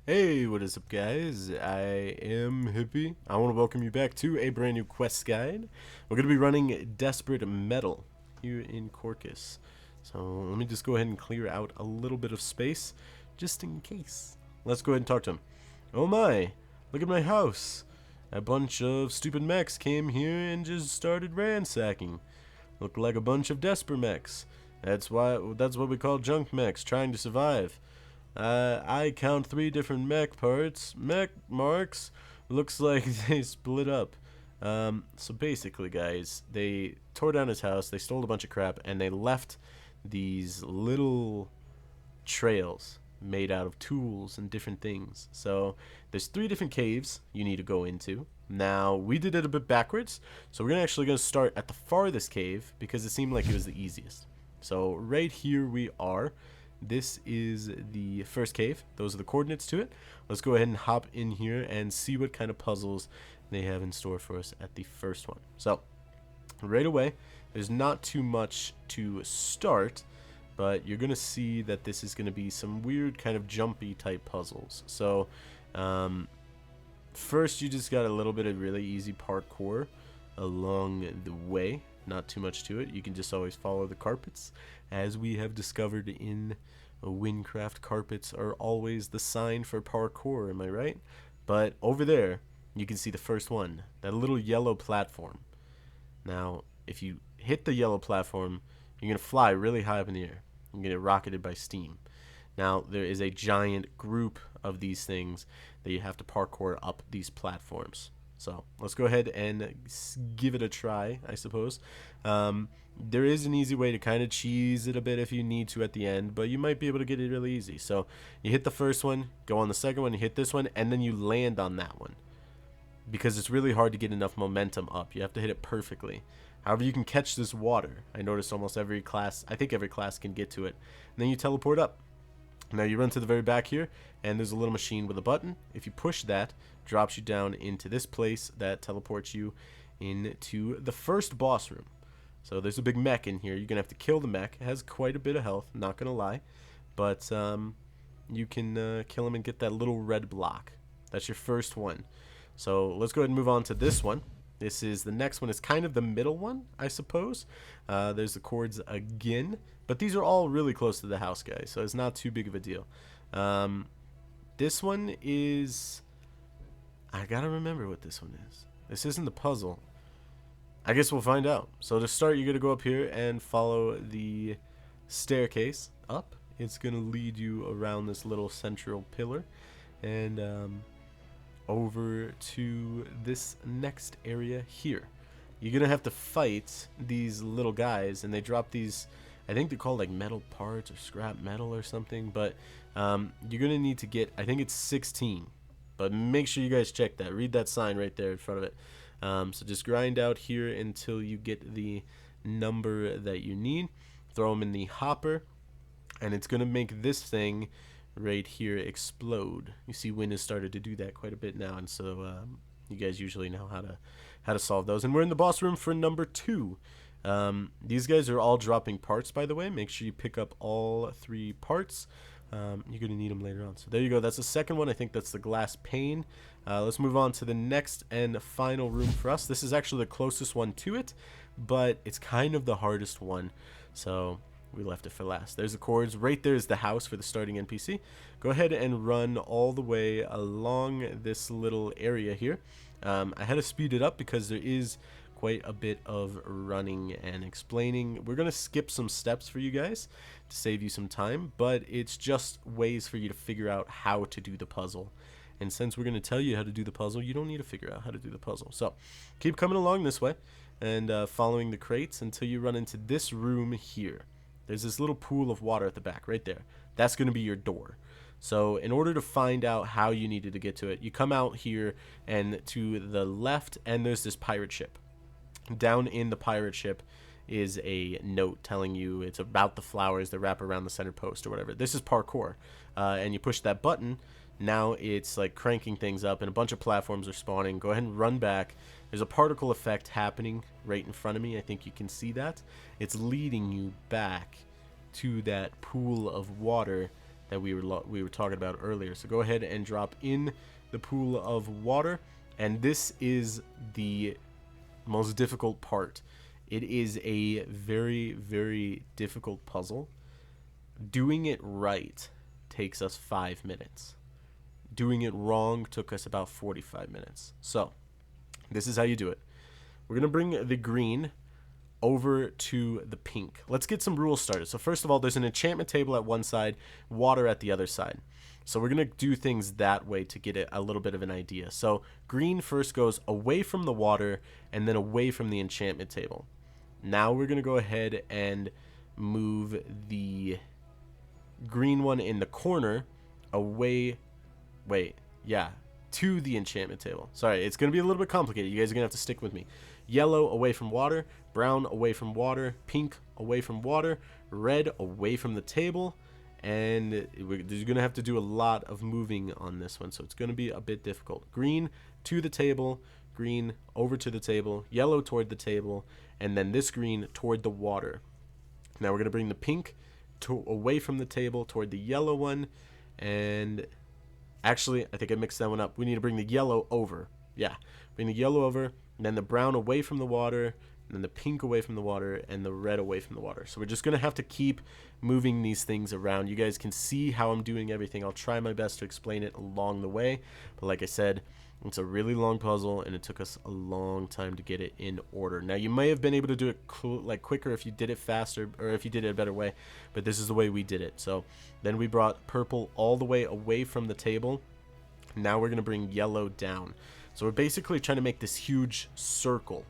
Hey, what is up, guys? I am Hippie. I want to welcome you back to a brand new quest guide. We're going to be running Desperate Metal here in Corcus. So let me just go ahead and clear out a little bit of space just in case. Let's go ahead and talk to him. Oh my, look at my house. A bunch of stupid mechs came here and just started ransacking. Look like a bunch of desperate mechs. That's what we call junk mechs trying to survive. I count 3 different mech parts. Mech marks. Looks like they split up. So basically, guys, they tore down his house, they stole a bunch of crap, and they left these little trails made out of tools and different things. So there's 3 different caves you need to go into. Now, we did it a bit backwards, so we're actually going to start at the farthest cave because it seemed like it was the easiest. So right here we are. This is the first cave. Those are the coordinates to it. Let's go ahead and hop in here and see what kind of puzzles they have in store for us at the first one. So, right away, there's not too much to start, but you're going to see that this is going to be some weird kind of jumpy type puzzles. So, first you just got a little bit of really easy parkour along the way. Not too much to it. You can just always follow the carpets. As we have discovered in Wynncraft, carpets are always the sign for parkour, am I right? But over there, you can see the first one, that little yellow platform. Now, if you hit the yellow platform, you're going to fly really high up in the air. You're going to get rocketed by steam. Now, there is a giant group of these things that you have to parkour up these platforms. So let's go ahead and give it a try, I suppose. There is an easy way to kind of cheese it a bit if you need to at the end, but you might be able to get it really easy. So you hit the first one, go on the second one, you hit this one, and then you land on that one. Because it's really hard to get enough momentum up. You have to hit it perfectly. However, you can catch this water. I noticed almost every class, I think every class can get to it. And then you teleport up. Now you run to the very back here, and there's a little machine with a button. If you push that, drops you down into this place that teleports you into the first boss room. So there's a big mech in here. You're going to have to kill the mech. It has quite a bit of health, not going to lie. But you can kill him and get that little red block. That's your first one. So let's go ahead and move on to this one. This is the next one. It's kind of the middle one, I suppose. There's the chords again. But these are all really close to the house, guys. So it's not too big of a deal. This one is... I gotta remember what this one is. This isn't the puzzle. I guess we'll find out. So to start, you're going to go up here and follow the staircase up. It's going to lead you around this little central pillar. And... over to this next area here. You're gonna have to fight these little guys, and they drop these, I think they're called like metal parts or scrap metal or something, but you're gonna need to get, I think it's 16, but make sure you guys check that. Read that sign right there in front of it. So just grind out here until you get the number that you need. Throw them in the hopper, and it's gonna make this thing right here explode. You see Wynn has started to do that quite a bit now, and so you guys usually know how to solve those. And we're in the boss room for number 2. These guys are all dropping parts, by the way. Make sure you pick up all 3 parts. You're gonna need them later on. So there you go. That's the second one. I think that's the glass pane. Let's move on to the next and final room for us. This is actually the closest one to it, but it's kind of the hardest one. So we left it for last. There's the chords. Right there is the house for the starting NPC. Go ahead and run all the way along this little area here. I had to speed it up because there is quite a bit of running and explaining. We're going to skip some steps for you guys to save you some time, but it's just ways for you to figure out how to do the puzzle. And since we're going to tell you how to do the puzzle, you don't need to figure out how to do the puzzle. So keep coming along this way and following the crates until you run into this room here. There's this little pool of water at the back right there. That's going to be your door. So in order to find out how you needed to get to it, you come out here and to the left, and there's this pirate ship. Down in the pirate ship is a note telling you it's about the flowers that wrap around the center post or whatever. This is parkour. And you push that button. Now it's like cranking things up, and a bunch of platforms are spawning. Go ahead and run back. There's a particle effect happening right in front of me. I think you can see that. It's leading you back to that pool of water that we were talking about earlier. So go ahead and drop in the pool of water, and this is the most difficult part. It is a very, very difficult puzzle. Doing it right takes us 5 minutes. Doing it wrong took us about 45 minutes. So this is how you do it. We're going to bring the green over to the pink. Let's get some rules started. So first of all, there's an enchantment table at one side, water at the other side. So we're going to do things that way to get a little bit of an idea. So green first goes away from the water and then away from the enchantment table. Now we're going to go ahead and move the green one in the corner away, to the enchantment table. Sorry, it's going to be a little bit complicated. You guys are going to have to stick with me. Yellow away from water, brown away from water, pink away from water, red away from the table, and you're going to have to do a lot of moving on this one, so it's going to be a bit difficult. Green to the table, green over to the table, yellow toward the table, and then this green toward the water. Now we're going to bring the pink away from the table toward the yellow one, and actually, I think I mixed that one up. We need to bring the yellow over. Yeah, bring the yellow over, and then the brown away from the water, and then the pink away from the water, and the red away from the water. So we're just going to have to keep moving these things around. You guys can see how I'm doing everything. I'll try my best to explain it along the way. But like I said, it's a really long puzzle, and it took us a long time to get it in order. Now, you may have been able to do it quicker if you did it faster, or if you did it a better way, but this is the way we did it. So then we brought purple all the way away from the table. Now we're going to bring yellow down. So we're basically trying to make this huge circle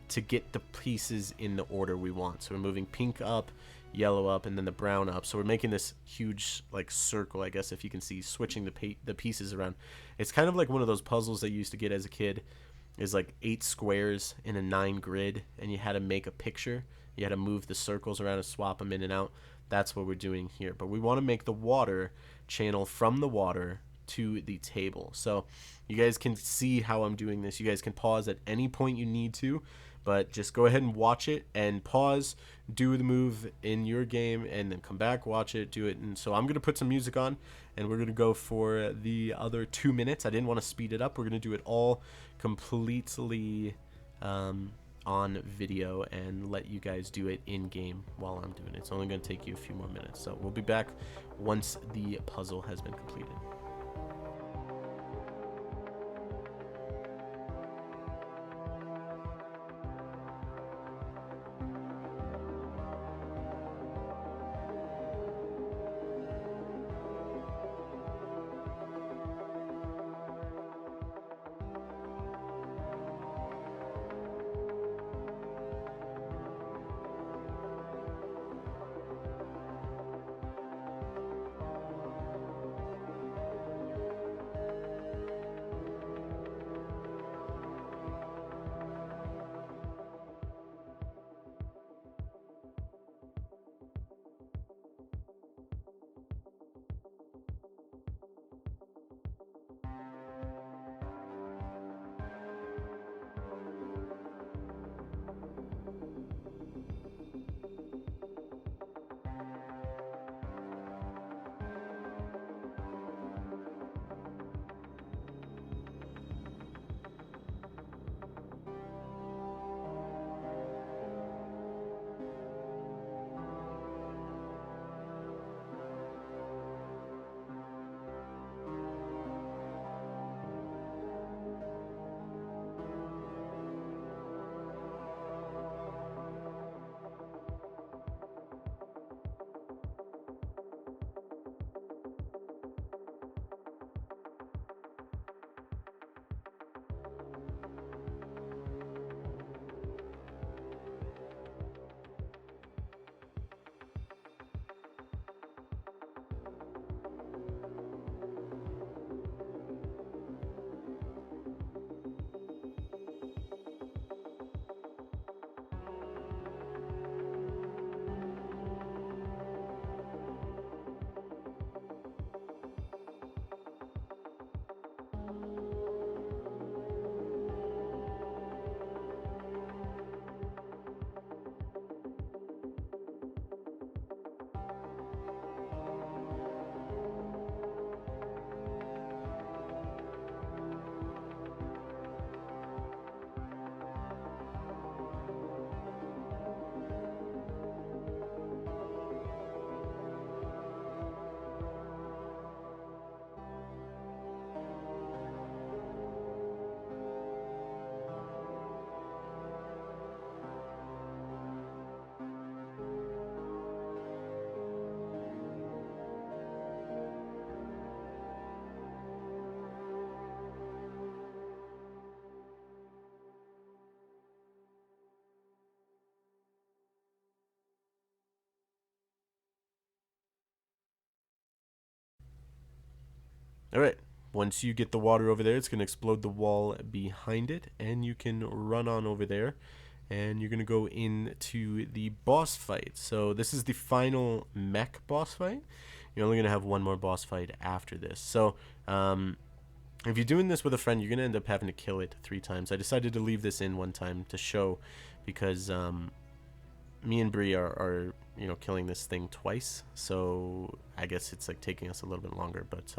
to get the pieces in the order we want. So we're moving pink up, yellow up, and then the brown up. So we're making this huge circle, I guess, if you can see, switching the pieces around. It's kind of like one of those puzzles that you used to get as a kid. Is 8 squares in a 9 grid, and you had to make a picture. You had to move the circles around and swap them in and out. That's what we're doing here. But we want to make the water channel from the water to the table. So you guys can see how I'm doing this. You guys can pause at any point you need to, but just go ahead and watch it and pause, do the move in your game, and then come back, watch it, do it. And so I'm going to put some music on, and we're going to go for the other 2 minutes. I didn't want to speed it up. We're going to do it all completely on video and let you guys do it in game while I'm doing it. It's only going to take you a few more minutes. So we'll be back once the puzzle has been completed. All right. Once you get the water over there, it's going to explode the wall behind it, and you can run on over there, and you're going to go into the boss fight. So this is the final mech boss fight. You're only going to have one more boss fight after this. So if you're doing this with a friend, you're going to end up having to kill it 3 times. I decided to leave this in one time to show because me and Bree are killing this thing twice. So I guess it's like taking us a little bit longer, but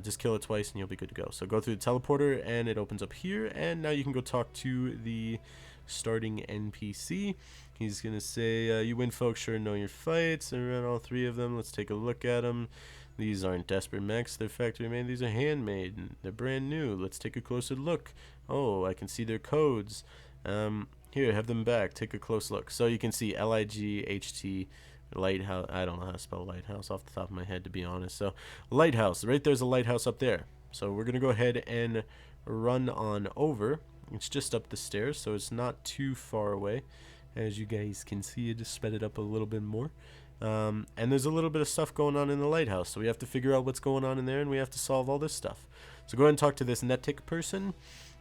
just kill it twice and you'll be good to go. So go through the teleporter and it opens up here, and now you can go talk to the starting NPC. He's gonna say, you win folks, sure know your fights. I ran all 3 of them. Let's take a look at them. These aren't desperate mechs, they're factory made. These are handmade, they're brand new. Let's take a closer look. Oh, I can see their codes. Here, have them back, take a close look. So you can see LIGHT lighthouse. I don't know how to spell lighthouse off the top of my head, to be honest. So lighthouse, right there's a lighthouse up there. So we're gonna go ahead and run on over. It's just up the stairs, so it's not too far away. As you guys can see, I just sped it up a little bit more. And there's a little bit of stuff going on in the lighthouse, so we have to figure out what's going on in there, and we have to solve all this stuff. So go ahead and talk to this Netic person.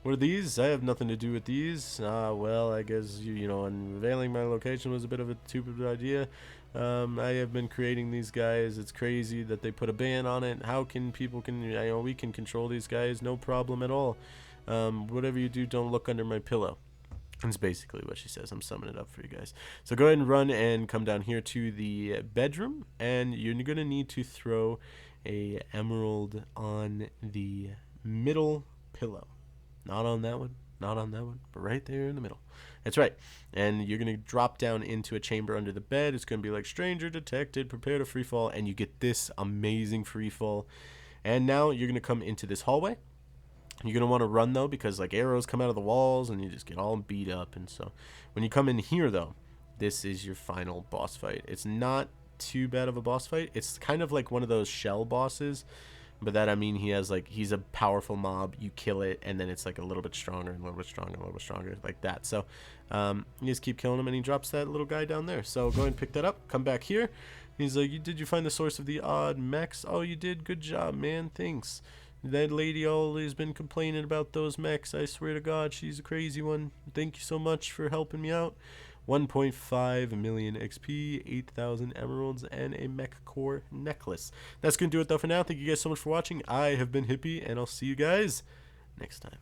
What are these? I have nothing to do with these. Well, I guess unveiling my location was a bit of a stupid idea. I have been creating these guys. It's crazy that they put a ban on it. How can we can control these guys? No problem at all. Whatever you do, don't look under my pillow. That's basically what she says. I'm summing it up for you guys. So go ahead and run and come down here to the bedroom, and you're going to need to throw a emerald on the middle pillow. Not on that one, not on that one, but right there in the middle. That's right. And you're going to drop down into a chamber under the bed. It's going to be like stranger detected, prepare to free fall, and you get this amazing free fall. And now you're going to come into this hallway. You're going to want to run, though, because like arrows come out of the walls and you just get all beat up. And so when you come in here, though, this is your final boss fight. It's not too bad of a boss fight. It's kind of like one of those shell bosses, but that I mean he's a powerful mob. You kill it and then it's like a little bit stronger and a little bit stronger and a little bit stronger, like that. So you just keep killing him, and he drops that little guy down there. So go ahead and pick that up, come back here. He's like, did you find the source of the odd mechs? Oh, you did, good job, man, thanks. That lady always been complaining about those mechs. I swear to God, she's a crazy one. Thank you so much for helping me out. 1.5 million XP, 8,000 emeralds, and a mech core necklace. That's going to do it, though, for now. Thank you guys so much for watching. I have been Hippie, and I'll see you guys next time.